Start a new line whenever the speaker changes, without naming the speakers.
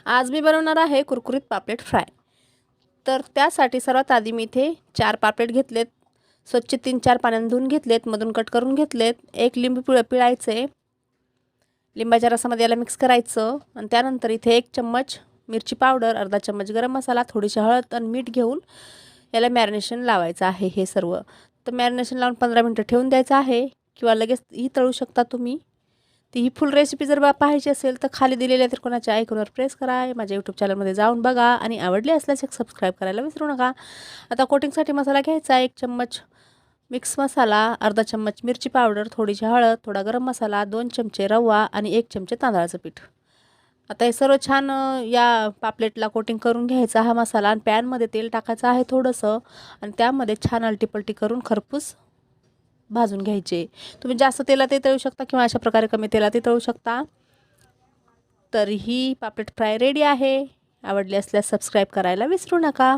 आज मी बनवणार आहे कुरकुरीत पापलेट फ्राय। तर त्यासाठी सर्वात आधी मी इथे 4 पापलेट घेतलेत, स्वच्छ 3-4 पाण्याने धुवून घेतलेत, मधून कट करून घेतलेत। एक लिंबू पिळायचे, लिंबाच्या रसामध्ये याला मिक्स करायचं आणि त्यानंतर इथे 1 चम्मच मिरची पावडर, अर्धा चम्मच गरम मसाला, थोडीशी हळद आणि मीठ घेऊन याला मॅरिनेशन लावायचं आहे हे सर्व। तर मॅरिनेशन लावून 15 मिनिटं ठेवून द्यायचं आहे किंवा लगेच ही तळू शकता तुम्ही। ती फुल रेसिपी जर पाहायची असेल तर खाली दिलेल्या त्रिकोणाच्या आयकॉनवर प्रेस करा, माझ्या यूट्यूब चॅनलमध्ये जाऊन बघा आणि आवडले असल्यास एक सबस्क्राईब करायला विसरू नका। आता कोटिंगसाठी मसाला घ्यायचा, 1 चम्मच मिक्स मसाला, अर्धा चम्मच मिरची पावडर, थोडीशी हळद, थोडा गरम मसाला, 2 चमचे रवा आणि 1 चमचे तांदळाचं पीठ। आता हे सर्व छान या पापलेटला कोटिंग करून घ्यायचा हा मसाला आणि पॅनमध्ये तेल टाकायचं आहे थोडंसं आणि त्यामध्ये छान अलटीपलटी करून खरपूस भाजून घ्यायचे। तुम्ही जास्त तेलातही तळू शकता किंवा अशा प्रकारे कमी तेलातही तळू शकता। तर ही पापलेट फ्राय रेडी आहे। आवडली असल्यास सबस्क्राईब करायला विसरू नका।